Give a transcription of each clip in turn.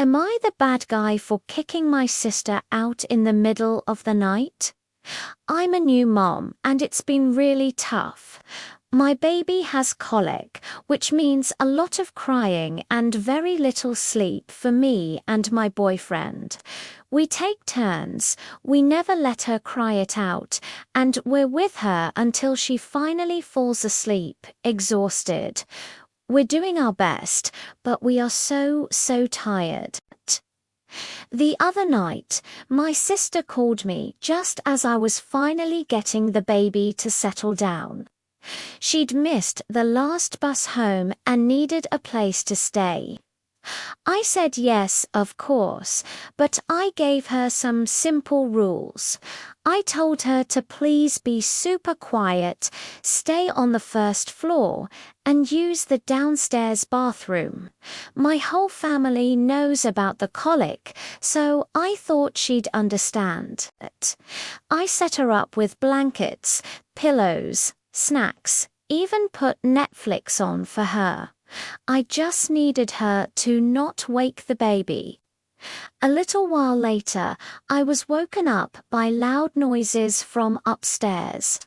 Am I the bad guy for kicking my sister out in the middle of the night? I'm a new mom and it's been really tough. My baby has colic, which means a lot of crying and very little sleep for me and my boyfriend. We take turns, we never let her cry it out, and we're with her until she finally falls asleep, exhausted. We're doing our best, but we are so tired. The other night, my sister called me just as I was finally getting the baby to settle down. She'd missed the last bus home and needed a place to stay. I said yes, of course, but I gave her some simple rules. I told her to please be super quiet, stay on the first floor, and use the downstairs bathroom. My whole family knows about the colic, so I thought she'd understand it. I set her up with blankets, pillows, snacks, even put Netflix on for her. I just needed her to not wake the baby. A little while later, I was woken up by loud noises from upstairs.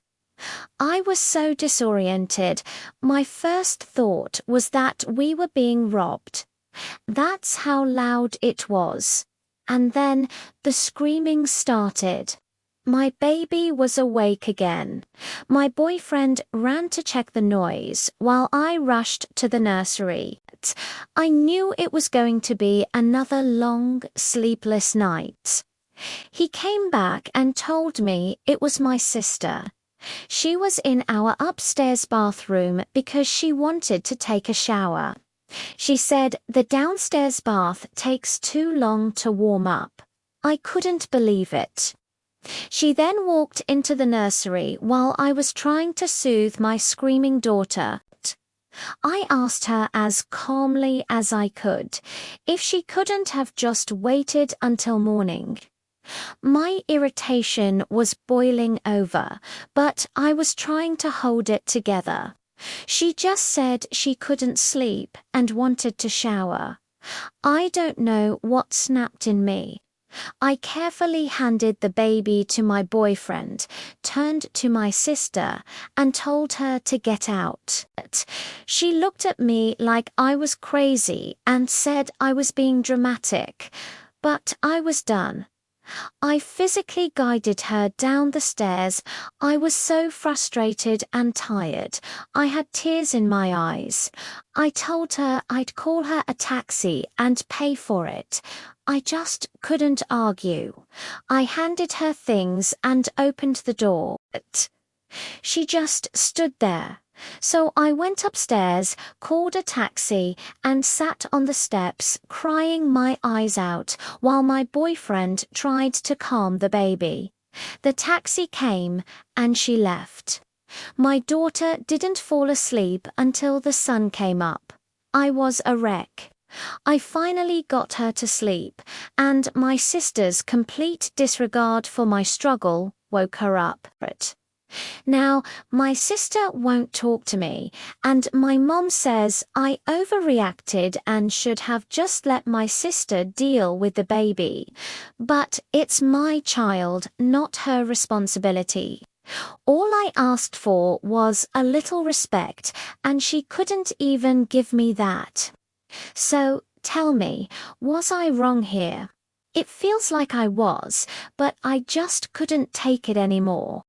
I was so disoriented, my first thought was that we were being robbed. That's how loud it was. And then the screaming started. My baby was awake again. My boyfriend ran to check the noise while I rushed to the nursery. I knew it was going to be another long, sleepless night. He came back and told me it was my sister. She was in our upstairs bathroom because she wanted to take a shower. She said the downstairs bath takes too long to warm up. I couldn't believe it. She then walked into the nursery while I was trying to soothe my screaming daughter. I asked her as calmly as I could if she couldn't have just waited until morning. My irritation was boiling over, but I was trying to hold it together. She just said she couldn't sleep and wanted to shower. I don't know what snapped in me. I carefully handed the baby to my boyfriend, turned to my sister, and told her to get out. She looked at me like I was crazy and said I was being dramatic, but I was done. I physically guided her down the stairs. I was so frustrated and tired. I had tears in my eyes. I told her I'd call her a taxi and pay for it. I just couldn't argue. I handed her things and opened the door. She just stood there. So I went upstairs, called a taxi, and sat on the steps crying my eyes out while my boyfriend tried to calm the baby. The taxi came and she left. My daughter didn't fall asleep until the sun came up. I was a wreck. I finally got her to sleep, and my sister's complete disregard for my struggle woke her up. Now, my sister won't talk to me, and my mom says I overreacted and should have just let my sister deal with the baby. But it's my child, not her responsibility. All I asked for was a little respect, and she couldn't even give me that. So, tell me, was I wrong here? It feels like I was, but I just couldn't take it anymore.